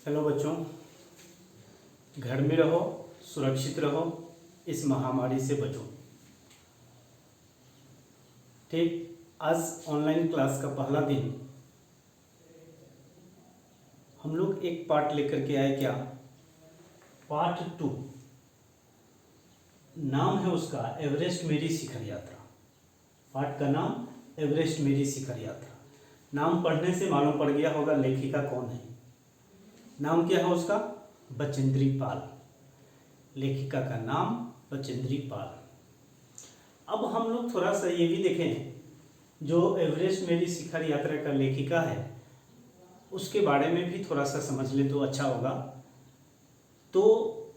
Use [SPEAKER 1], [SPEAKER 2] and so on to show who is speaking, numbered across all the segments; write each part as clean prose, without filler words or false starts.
[SPEAKER 1] Hello बच्चों, घर में रहो, सुरक्षित रहो, इस महामारी से बचो। ठीक, आज ऑनलाइन क्लास का पहला दिन हम लोग एक पार्ट लेकर के आए। क्या? पार्ट 2। नाम है उसका एवरेस्ट मेरी शिखर यात्रा। पार्ट का नाम एवरेस्ट मेरी शिखर यात्रा। नाम पढ़ने से मालूम पड़ गया होगा लेखिका कौन है। नाम क्या है उसका? बचेंद्री पाल। लेखिका का नाम बचेंद्री पाल। अब हम लोग थोड़ा सा ये भी देखें, जो एवरेस्ट मेरी शिखर यात्रा का लेखिका है उसके बारे में भी थोड़ा सा समझ ले तो अच्छा होगा। तो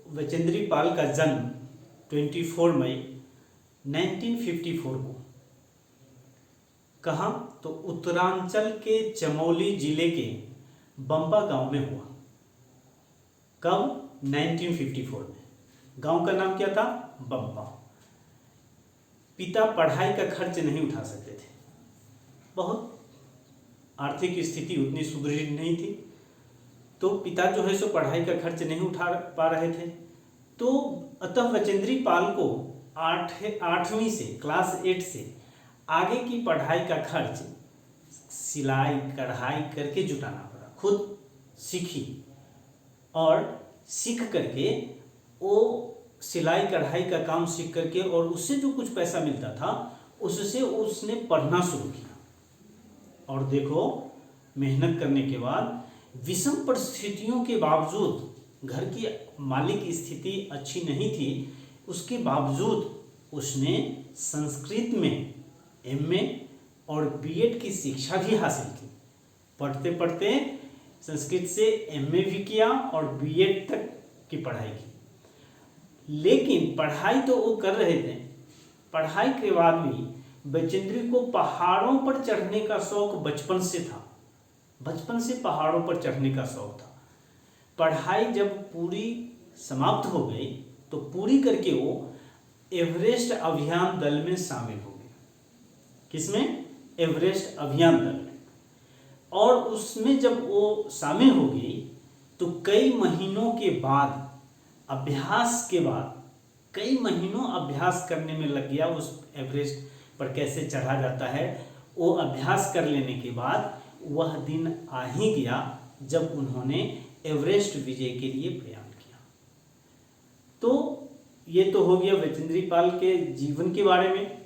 [SPEAKER 1] बचेंद्री पाल का जन्म 24 मई 1954 को कहाँ? तो उत्तरांचल के चमोली जिले के बंबा गांव में हुआ। कब? 1954 में। गांव का नाम क्या था? बंबा। पिता पढ़ाई का खर्च नहीं उठा सकते थे, बहुत आर्थिक स्थिति उतनी सुदृढ़ नहीं थी, तो पिता जो है सो पढ़ाई का खर्च नहीं उठा पा रहे थे। तो अतः बचेंद्री पाल को 8वीं से क्लास 8 से आगे की पढ़ाई का खर्च सिलाई कढ़ाई करके जुटाना पड़ा। खुद सीखी और सीख करके वो सिलाई कढ़ाई का काम सीख करके और उससे जो कुछ पैसा मिलता था उससे उसने पढ़ना शुरू किया। और देखो, मेहनत करने के बाद विषम परिस्थितियों के बावजूद, घर की मालिक स्थिति अच्छी नहीं थी, उसके बावजूद उसने संस्कृत में एमए और बीएड की शिक्षा भी हासिल की। पढ़ते पढ़ते संस्कृत से एमए भी किया और बीएड तक की पढ़ाई की। लेकिन पढ़ाई तो वो कर रहे थे, पढ़ाई के बाद भी बचेंद्री को पहाड़ों पर चढ़ने का शौक बचपन से था। बचपन से पहाड़ों पर चढ़ने का शौक था। पढ़ाई जब पूरी समाप्त हो गई तो पूरी करके वो एवरेस्ट अभियान दल में शामिल हो गए। किसमें? एवरेस्ट अभियान दल में। और उसमें जब वो शामिल हो गई तो कई महीनों के बाद, अभ्यास के बाद, कई महीनों अभ्यास करने में लग गया। उस एवरेस्ट पर कैसे चढ़ा जाता है वो अभ्यास कर लेने के बाद वह दिन आ ही गया जब उन्होंने एवरेस्ट विजय के लिए प्रयाण किया। तो ये तो हो गया बचेंद्री पाल के जीवन के बारे में।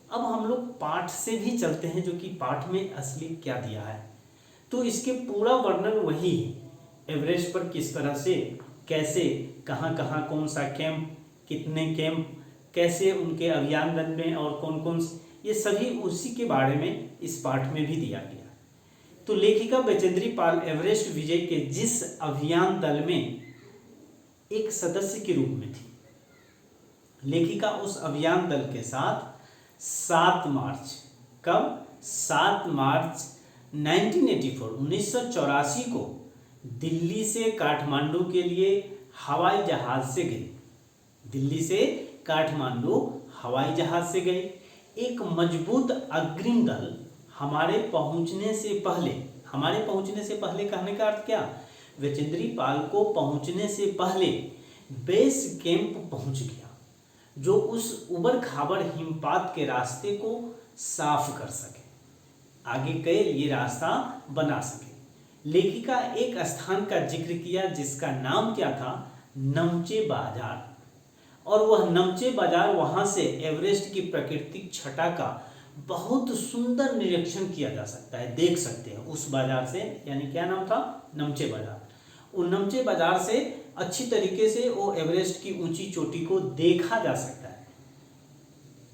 [SPEAKER 1] अब हम लोग पाठ से भी चलते हैं, जो कि पाठ में असली क्या दिया है। तो इसके पूरा वर्णन वही है, एवरेस्ट पर किस तरह से, कैसे, कहाँ कहाँ, कौन सा कैंप, कितने कैंप, कैसे उनके अभियान दल में और कौन कौन, ये सभी उसी के बारे में इस पाठ में भी दिया गया। तो लेखिका बचेंद्री पाल एवरेस्ट विजय के जिस अभियान दल में एक सदस्य के रूप में थी, लेखिका उस अभियान दल के साथ 7 मार्च, कब? 7 मार्च 1984 को दिल्ली से काठमांडू के लिए हवाई जहाज से गई। दिल्ली से काठमांडू हवाई जहाज से गई। एक मजबूत अग्रिम दल हमारे पहुंचने से पहले कहने का अर्थ क्या? बचेंद्री पाल को पहुंचने से पहले बेस कैंप पहुंच गया, जो उस उबड़ खाबड़ हिमपात के रास्ते को साफ कर सके, आगे के लिए रास्ता बना सके। लेखिका एक स्थान का जिक्र किया जिसका नाम क्या था? नमचे बाजार। और वह नमचे बाजार, वहां से एवरेस्ट की प्राकृतिक छटा का बहुत सुंदर निरीक्षण किया जा सकता है, देख सकते हैं उस बाजार से। यानी क्या नाम था? नमचे बाजार। उन नमचे बाजार से अच्छी तरीके से वो एवरेस्ट की ऊंची चोटी को देखा जा सकता है।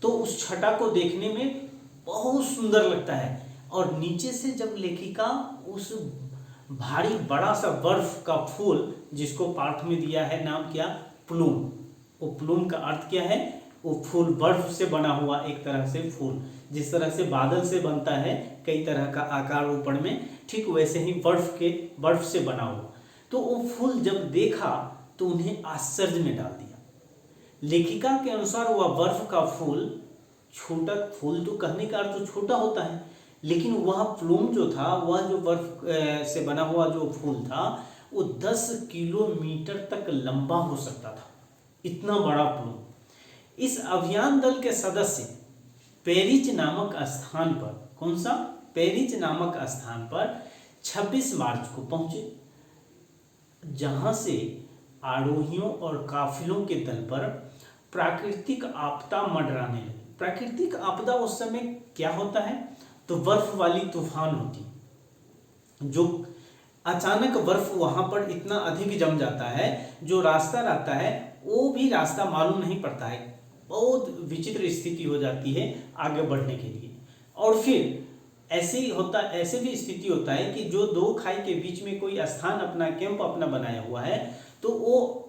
[SPEAKER 1] तो उस छटा को देखने में बहुत सुंदर लगता है। और नीचे से जब लेखिका उस भारी बड़ा सा बर्फ का फूल, जिसको पाठ में दिया है नाम क्या? प्लूम। वो प्लूम का अर्थ क्या है? वो फूल, बर्फ से बना हुआ एक तरह से फूल, जिस तरह से बादल से बनता है कई तरह का आकार ऊपर में, ठीक वैसे ही बर्फ से बना हुआ। तो वो फूल जब देखा तो उन्हें आश्चर्य में डाल दिया। लेखिका के अनुसार वह बर्फ का फूल, छोटा फूल तो कहने का अर्थ तो छोटा होता है, लेकिन वह प्लूम जो था, वह जो बर्फ से बना हुआ जो फूल था, वो 10 किलोमीटर तक लंबा हो सकता था, इतना बड़ा पुल। इस अभियान दल के सदस्य पेरिच नामक स्थान पर, कौन सा, पेरिच नामक स्थान पर 26 मार्च को पहुंचे, जहां से आरोहियों और काफिलों के दल पर प्राकृतिक आपदा मंडराने लगी। प्राकृतिक आपदा उस समय क्या होता है, तो बर्फ वाली तूफान होती, जो अचानक बर्फ वहां पर इतना अधिक जम जाता है, जो रास्ता रहता है वो भी रास्ता मालूम नहीं पड़ता है, बहुत विचित्र स्थिति हो जाती है आगे बढ़ने के लिए। और फिर ऐसे ही होता, ऐसे भी स्थिति होता है कि जो दो खाई के बीच में कोई स्थान अपना कैंप अपना बनाया हुआ है, तो वो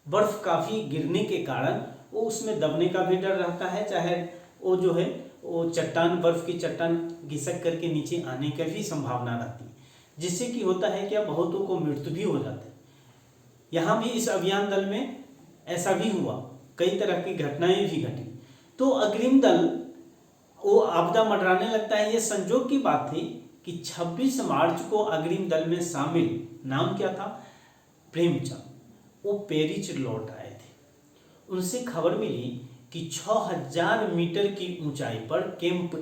[SPEAKER 1] बर्फ काफी गिरने के कारण वो उसमें दबने का भी डर रहता है, चाहे वो जो है वो चट्टान, बर्फ की चट्टान घिसक करके नीचे आने की भी संभावना रहती है, जिससे कि होता है क्या, बहुतों को मृत्यु भी हो जाती है। यहाँ भी इस अभियान दल में ऐसा भी हुआ, कई तरह की घटनाएं भी घटी। तो अग्रिम दल वो आपदा मंडराने लगता है। ये संजोग की बात थी कि 26 मार्च को अग्रिम दल में शामिल, नाम क्या था, प्रेमचंद, वो पेरिच लौट आए थे। उनसे खबर मिली कि 6000 मीटर की ऊंचाई पर कैंप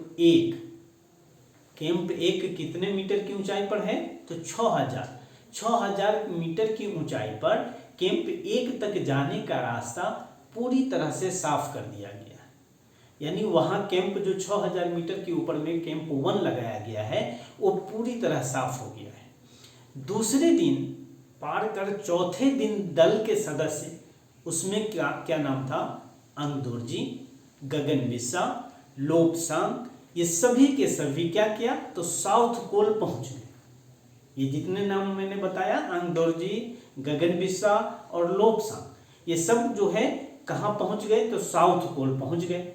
[SPEAKER 1] एक कितने मीटर की ऊंचाई पर है, तो 6000 मीटर की ऊंचाई पर कैंप 1 तक जाने का रास्ता पूरी तरह से साफ कर दिया गया। यानी वहां कैंप जो 6000 मीटर के ऊपर में कैंप 1 लगाया गया है, वो पूरी तरह साफ हो गया है। दूसरे दिन पार कर चौथे दिन दल के सदस्य, उसमें क्या नाम था, अंगदोरजी, गगन बिस्सा, लोब्सांग, ये सभी के सभी क्या किया, तो साउथ कोल पहुंच गए। ये जितने नाम मैंने बताया, अंगदोरजी, गगन बिस्सा और लोब्सांग, ये सब जो है कहाँ पहुंच गए, तो साउथ कोल पहुंच गए।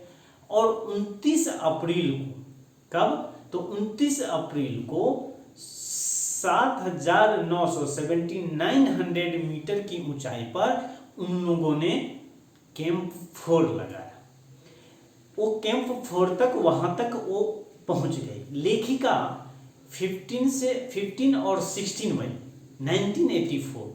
[SPEAKER 1] और 29 अप्रैल को, कब, तो 29 अप्रैल को 7900 मीटर की ऊंचाई पर उन लोगों ने कैंप 4 लगाया। वो कैंप 4 तक, वहां तक वो पहुंच गए। लेखिका 15 और 16 मई 1984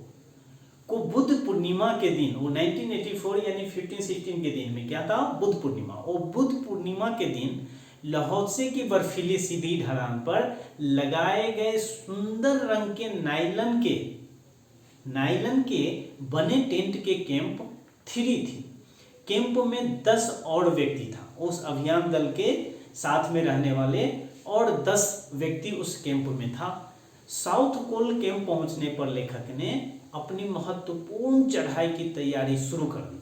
[SPEAKER 1] को बुद्ध पूर्णिमा के दिन, वो 1984 यानी 15-16 के दिन में क्या था, बुद्ध पूर्णिमा, वो बुद्ध पूर्णिमा के दिन लाहौसे की बर्फीली सीधी ढलान पर लगाए गए सुंदर रंग के नायलन के बने टेंट के कैंप 3 थी। कैंप में 10 और व्यक्ति था, उस अभियान दल के साथ में रहने वाले और 10 व्यक्ति उस कैंप में था। साउथ कोल कैंप पहुंचने पर लेखक ने अपनी महत्वपूर्ण चढ़ाई की तैयारी शुरू कर दी।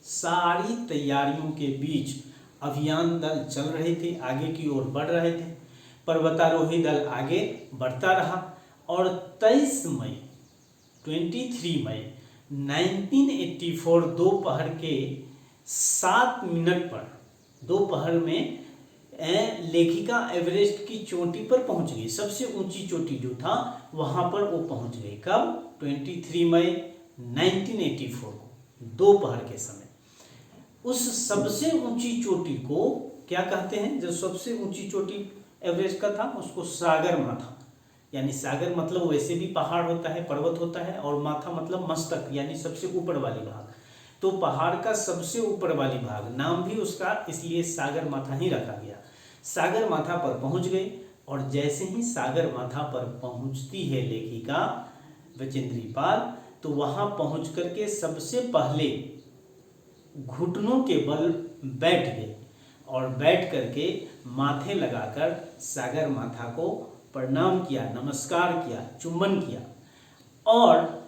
[SPEAKER 1] सारी तैयारियों के बीच अभियान दल चल रहे थे, आगे की ओर बढ़ रहे थे। पर्वतारोही दल आगे बढ़ता रहा और 23 मई 1984 दोपहर के 7 मिनट पर, दोपहर में लेखिका एवरेस्ट की चोटी पर पहुंच गई। सबसे ऊंची चोटी जो था वहां पर वो पहुंच गई। कब, 23 मई 1984 को दोपहर के समय। उस सबसे ऊंची चोटी को क्या कहते हैं, जो सबसे ऊंची चोटी एवरेस्ट का था, उसको सागर माथा, यानी सागर मतलब वैसे भी पहाड़ होता है, पर्वत होता है, और माथा मतलब मस्तक, यानी सबसे ऊपर वाली भाग। तो पहाड़ का सबसे ऊपर वाली भाग, नाम भी उसका इसलिए सागर माथा ही रखा गया। सागर माथा पर पहुंच गए और जैसे ही सागर माथा पर पहुंचती है लेखिका बचेंद्री पाल, तो वहां पहुंच करके सबसे पहले घुटनों के बल बैठ गए और बैठ करके माथे लगाकर सागर माथा को प्रणाम किया, नमस्कार किया, चुंबन किया। और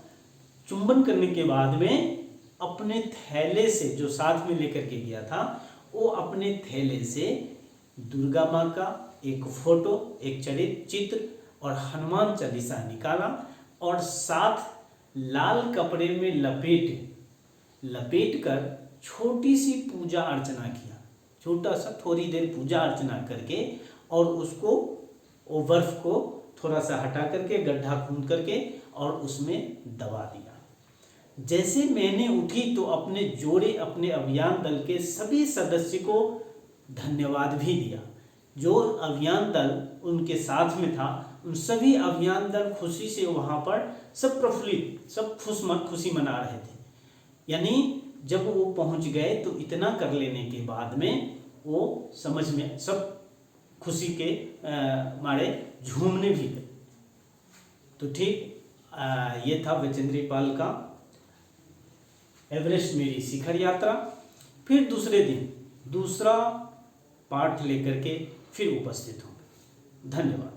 [SPEAKER 1] चुंबन करने के बाद में अपने थैले से, जो साथ में लेकर के गया था, वो अपने थैले से दुर्गा माँ का एक फोटो, एक चित्र और हनुमान चालीसा निकाला और साथ लाल कपड़े में लपेट कर छोटी सी पूजा अर्चना किया। छोटा सा थोड़ी देर पूजा अर्चना करके और उसको, वो बर्फ को थोड़ा सा हटा करके, गड्ढा खूंद करके और उसमें दबा दिया। जैसे मैंने उठी तो अपने अभियान दल के सभी सदस्य को धन्यवाद भी दिया। जो अभियान दल उनके साथ में था उन सभी अभियान दल खुशी से वहाँ पर सब प्रफुल्लित, सब खुशी मना रहे थे। यानी जब वो पहुँच गए तो इतना कर लेने के बाद में वो समझ में सब खुशी के मारे झूमने भी गए। तो ठीक ये था बचेंद्री पाल का एवरेस्ट मेरी शिखर यात्रा। फिर दूसरे दिन दूसरा पाठ लेकर के फिर उपस्थित होंगे। धन्यवाद।